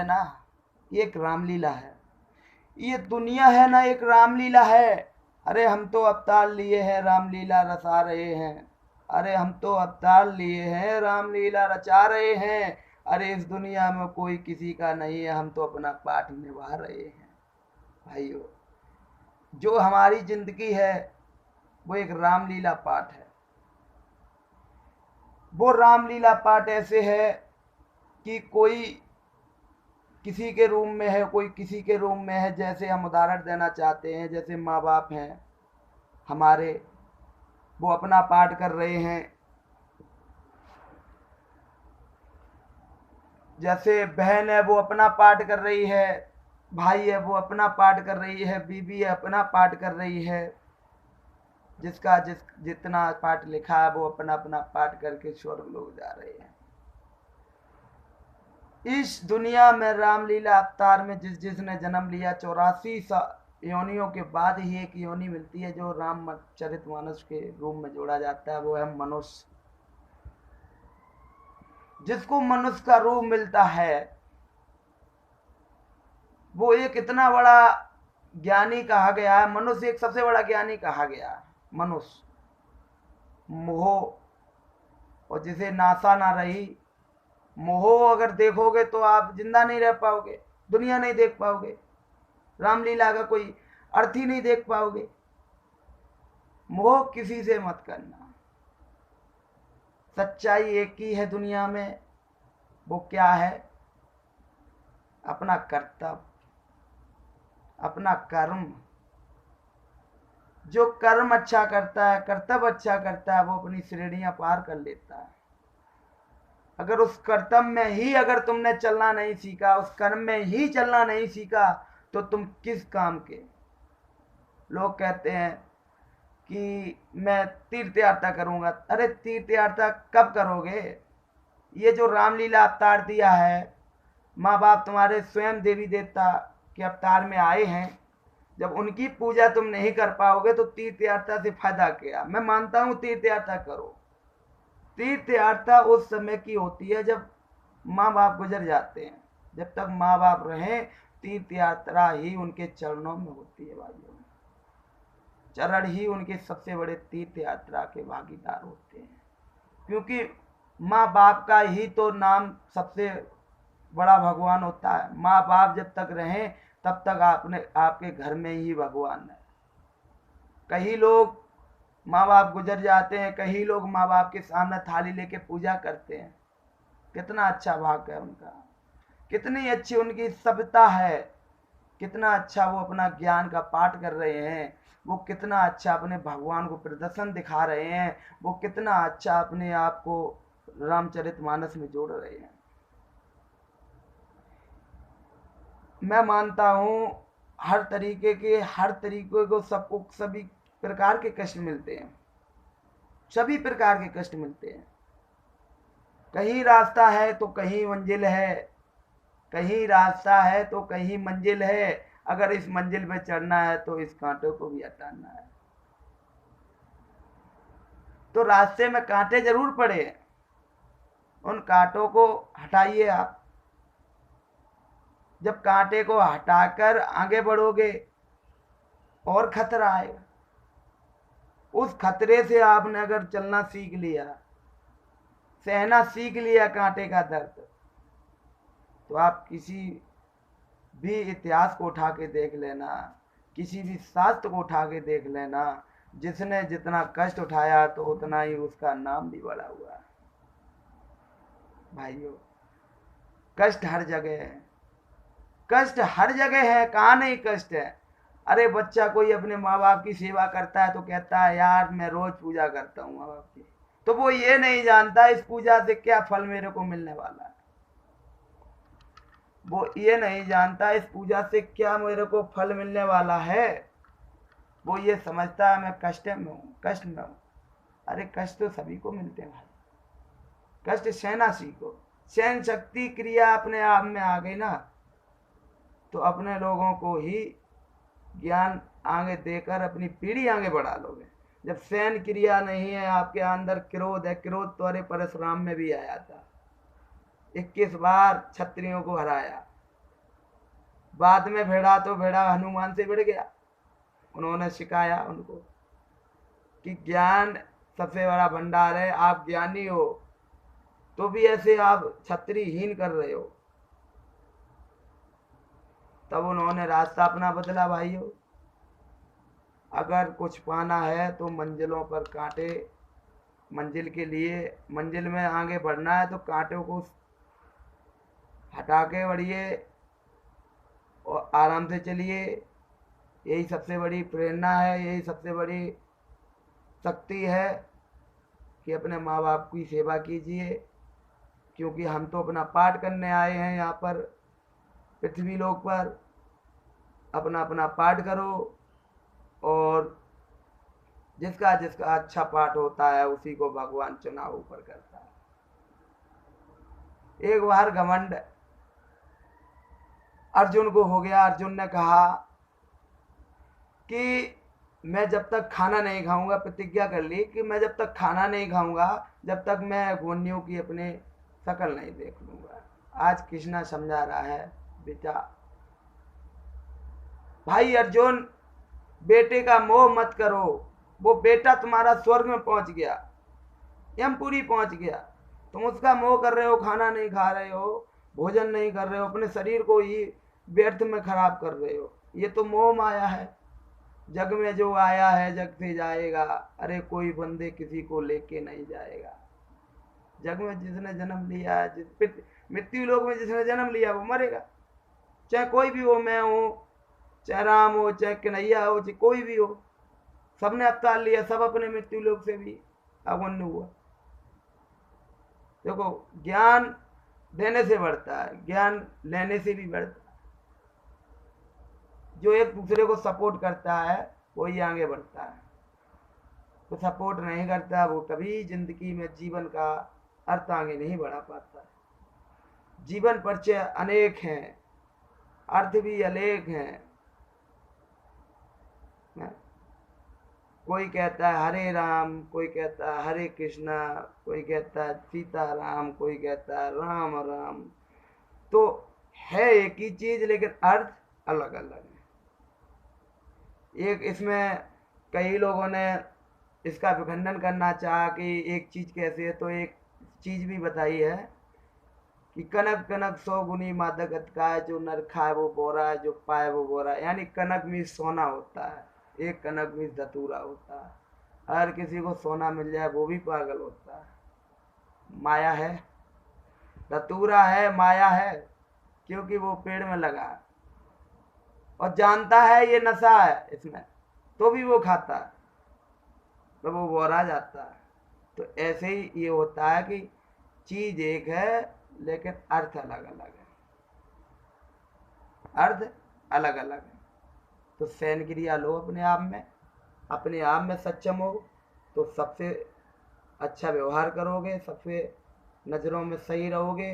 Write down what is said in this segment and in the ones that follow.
है ना, ये एक रामलीला है। ये दुनिया है ना, एक रामलीला है। अरे हम तो अवतार लिए हैं, रामलीला रचा रहे हैं। अरे हम तो अवतार लिए हैं, रामलीला रचा रहे हैं। अरे इस दुनिया में कोई किसी का नहीं है, हम तो अपना पाठ निभा रहे हैं। भाइयों, जो हमारी जिंदगी है वो एक रामलीला पाठ है। वो रामलीला पाठ ऐसे है कि कोई किसी के रूम में है, कोई किसी के रूम में है। जैसे हम उदाहरण देना चाहते हैं, जैसे माँ बाप हैं हमारे, वो अपना पाठ कर रहे हैं। जैसे बहन है वो अपना पाठ कर रही है, भाई है वो अपना पाठ कर रही है, बीवी है अपना पाठ कर रही है। जिसका जितना पाठ लिखा है वो अपना अपना पाठ करके स्वर्ग लोग जा रहे हैं। इस दुनिया में रामलीला अवतार में जिसने जन्म लिया, 84 योनियों के बाद ही एक योनि मिलती है जो रामचरितमानस के रूप में जोड़ा जाता है, वो है मनुष्य। जिसको मनुष्य का रूप मिलता है वो एक इतना बड़ा ज्ञानी कहा गया है। मनुष्य एक सबसे बड़ा ज्ञानी कहा गया है। मनुष्य मोह, और जिसे नासा ना रही, मोह अगर देखोगे तो आप जिंदा नहीं रह पाओगे, दुनिया नहीं देख पाओगे, रामलीला का कोई अर्थ ही नहीं देख पाओगे। मोह किसी से मत करना। सच्चाई एक ही है दुनिया में, वो क्या है? अपना कर्तव्य, अपना कर्म। जो कर्म अच्छा करता है, कर्तव्य अच्छा करता है, वो अपनी श्रेणियां पार कर लेता है। अगर उस कर्तव्य में ही अगर तुमने चलना नहीं सीखा, उस कर्म में ही चलना नहीं सीखा, तो तुम किस काम के? लोग कहते हैं कि मैं तीर्थ यात्रा करूंगा। अरे तीर्थ यात्रा कब करोगे? ये जो रामलीला अवतार दिया है, माँ बाप तुम्हारे स्वयं देवी देवता के अवतार में आए हैं, जब उनकी पूजा तुम नहीं कर पाओगे तो तीर्थ यात्रा से फायदा क्या? मैं मानता हूं तीर्थ यात्रा करो। तीर्थ यात्रा उस समय की होती है जब माँ बाप गुजर जाते हैं। जब तक माँ बाप रहें, तीर्थ यात्रा ही उनके चरणों में होती है। भाइयों, चरण ही उनके सबसे बड़े तीर्थ यात्रा के भागीदार होते हैं। क्योंकि माँ बाप का ही तो नाम सबसे बड़ा भगवान होता है। माँ बाप जब तक रहें तब तक आपके घर में ही भगवान है। कई लोग माँ बाप गुजर जाते हैं, कई लोग माँ बाप के सामने थाली लेके पूजा करते हैं। कितना अच्छा भाग्य है उनका, कितनी अच्छी उनकी सभ्यता है, कितना अच्छा वो अपना ज्ञान का पाठ कर रहे हैं, वो कितना अच्छा अपने भगवान को प्रदर्शन दिखा रहे हैं, वो कितना अच्छा अपने आप को रामचरितमानस में जोड़ रहे हैं। मैं मानता हूँ हर तरीके को सबको सभी प्रकार के कष्ट मिलते हैं, सभी प्रकार के कष्ट मिलते हैं। कहीं रास्ता है तो कहीं मंजिल है, कहीं रास्ता है तो कहीं मंजिल है। अगर इस मंजिल पे चढ़ना है तो इस कांटों को भी हटाना है। तो रास्ते में कांटे जरूर पड़े, उन कांटों को हटाइए आप। जब कांटे को हटाकर आगे बढ़ोगे और खतरा आएगा। उस खतरे से आपने अगर चलना सीख लिया, सहना सीख लिया कांटे का दर्द, तो आप किसी भी इतिहास को उठा के देख लेना, किसी भी शास्त्र को उठा के देख लेना, जिसने जितना कष्ट उठाया तो उतना ही उसका नाम भी बड़ा हुआ। भाइयों, कष्ट हर जगह है, कष्ट हर जगह है। कहाँ नहीं कष्ट है? अरे बच्चा कोई अपने माँ बाप की सेवा करता है तो कहता है यार मैं रोज पूजा करता हूँ माँ बाप की, तो वो ये नहीं जानता इस पूजा से क्या फल मेरे को मिलने वाला है। वो ये नहीं जानता इस पूजा से क्या मेरे को फल मिलने वाला है। वो ये समझता है मैं कष्ट में हूँ, कष्ट में हूँ। अरे कष्ट तो सभी को मिलते हैं भाई। कष्ट सहना सीखो। सहन शक्ति क्रिया अपने आप में आ गई ना, तो अपने लोगों को ही ज्ञान आगे देकर अपनी पीढ़ी आगे बढ़ा लोगे। जब सहन क्रिया नहीं है आपके अंदर, क्रोध है, क्रोध तो अरे परशुराम में भी आया था, 21 बार क्षत्रियों को हराया। बाद में भिड़ा तो भिड़ा हनुमान से भिड़ गया। उन्होंने सिखाया उनको कि ज्ञान सबसे बड़ा भंडार है, आप ज्ञानी हो तो भी ऐसे आप क्षत्रियहीन कर रहे हो। तब उन्होंने रास्ता अपना बदला। भाइयों, अगर कुछ पाना है तो मंजिलों पर कांटे, मंजिल के लिए, मंजिल में आगे बढ़ना है तो कांटों को हटा के बढ़िए और आराम से चलिए। यही सबसे बड़ी प्रेरणा है, यही सबसे बड़ी शक्ति है कि अपने माँ बाप की सेवा कीजिए, क्योंकि हम तो अपना पाठ करने आए हैं यहाँ पर पृथ्वी लोक पर। अपना अपना पाठ करो, और जिसका जिसका अच्छा पाठ होता है उसी को भगवान चुनाव ऊपर करता है। एक बार घमंड अर्जुन को हो गया। अर्जुन ने कहा कि मैं जब तक खाना नहीं खाऊंगा, प्रतिज्ञा कर ली कि मैं जब तक खाना नहीं खाऊंगा, जब तक मैं घोड़ियों की अपने शकल नहीं देख लूंगा। आज कृष्णा समझा रहा है, बेटा, भाई अर्जुन, बेटे का मोह मत करो। वो बेटा तुम्हारा स्वर्ग में पहुंच गया, यमपुरी पहुंच गया, तुम उसका मोह कर रहे हो, खाना नहीं खा रहे हो, भोजन नहीं कर रहे हो, अपने शरीर को ही व्यर्थ में खराब कर रहे हो। ये तो मोह माया है। जग में जो आया है जग से जाएगा। अरे कोई बंदे किसी को लेके नहीं जाएगा। जग में जिसने जन्म लिया है, मृत्यु लोक में जिसने जन्म लिया वो मरेगा। चाहे कोई भी हो, मैं हूँ, चाहे राम हो, चाहे कन्हैया हो, चाहे कोई भी हो, सबने अवतार लिया, सब अपने मृत्यु लोक से भी अवन्न हुआ। देखो, ज्ञान देने से बढ़ता है, ज्ञान लेने से भी बढ़ता है। जो एक दूसरे को सपोर्ट करता है वही आगे बढ़ता है। तो सपोर्ट नहीं करता वो कभी जिंदगी में जीवन का अर्थ आगे नहीं बढ़ा पाता। जीवन परिचय अनेक हैं, अर्थ भी अनेक हैं। कोई कहता है हरे राम, कोई कहता है हरे कृष्णा, कोई कहता है सीता राम, कोई कहता है राम राम। तो है एक ही चीज, लेकिन अर्थ अलग अलग है। एक इसमें कई लोगों ने इसका विखंडन करना चाहा कि एक चीज कैसे है, तो एक चीज भी बताई है कि कनक कनक 100 गुनी मादक अटकाए, जो नर खाए वो बोरा है, जो पाए वो बोरा है। यानी कनक में सोना होता है, एक कनक में धतूरा होता है। अगर किसी को सोना मिल जाए वो भी पागल होता है। माया है, धतूरा है, माया है, क्योंकि वो पेड़ में लगा है और जानता है ये नशा है इसमें, तो भी वो खाता है, तो वो बोरा जाता है। तो ऐसे ही ये होता है कि चीज एक है लेकिन अर्थ अलग अलग है, अर्थ अलग अलग है। तो सैन क्रिया लो अपने आप में सक्षम हो तो सबसे अच्छा व्यवहार करोगे, सबसे नज़रों में सही रहोगे,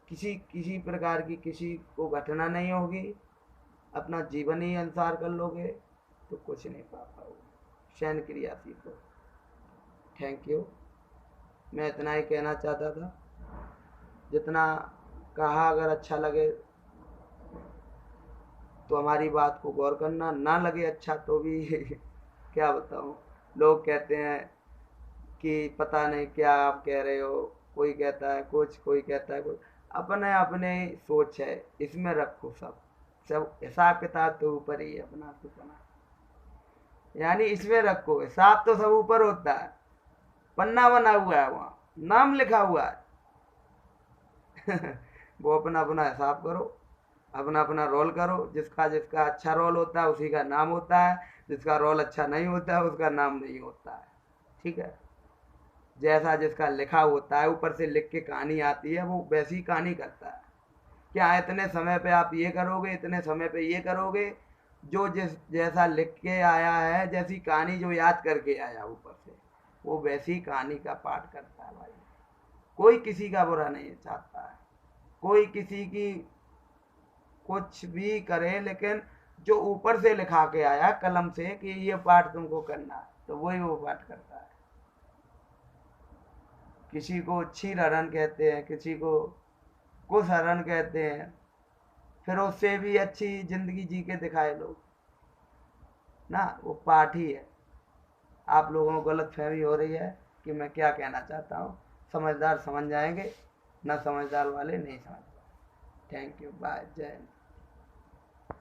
किसी प्रकार की किसी को घटना नहीं होगी, अपना जीवन ही अनुसार कर लोगे तो कुछ नहीं पा पाओगे। सैन क्रिया सीखो। Thank you. मैं इतना ही कहना चाहता था। जितना कहा, अगर अच्छा लगे तो हमारी बात को गौर करना, ना लगे अच्छा तो भी क्या बताऊं। लोग कहते हैं कि पता नहीं क्या आप कह रहे हो, कोई कहता है कुछ, कोई कहता है कुछ। अपने अपने सोच है, इसमें रखो। सब हिसाब किताब तो ऊपर ही है अपना अपना, यानी इसमें रखो। हिसाब तो सब ऊपर होता है, पन्ना बना हुआ है, वहाँ नाम लिखा हुआ है। वो अपना अपना हिसाब करो, अपना अपना रोल करो। जिसका जिसका अच्छा रोल होता है उसी का नाम होता है, जिसका रोल अच्छा नहीं होता है उसका नाम नहीं होता है। ठीक है, जैसा जिसका लिखा होता है, ऊपर से लिख के कहानी आती है, वो वैसी कहानी करता है। क्या इतने समय पे आप ये करोगे, इतने समय पे ये करोगे, जो जैसा लिख के आया है, जैसी कहानी जो याद करके आया ऊपर से, वो वैसी कहानी का पाठ करता है। भाई, कोई किसी का बुरा नहीं चाहता है, कोई किसी की कुछ भी करे, लेकिन जो ऊपर से लिखा के आया कलम से कि ये पाठ तुमको करना है, तो वही वो पाठ करता है। किसी को क्षीर हरण कहते हैं, किसी को कुश हरण कहते हैं, फिर उससे भी अच्छी जिंदगी जी के दिखाए लोग ना, वो पाठ ही है। आप लोगों को गलत फहमी हो रही है कि मैं क्या कहना चाहता हूँ। समझदार समझ जाएंगे, ना समझदार वाले नहीं समझ पाए। थैंक यू, बाय, जय हिंद।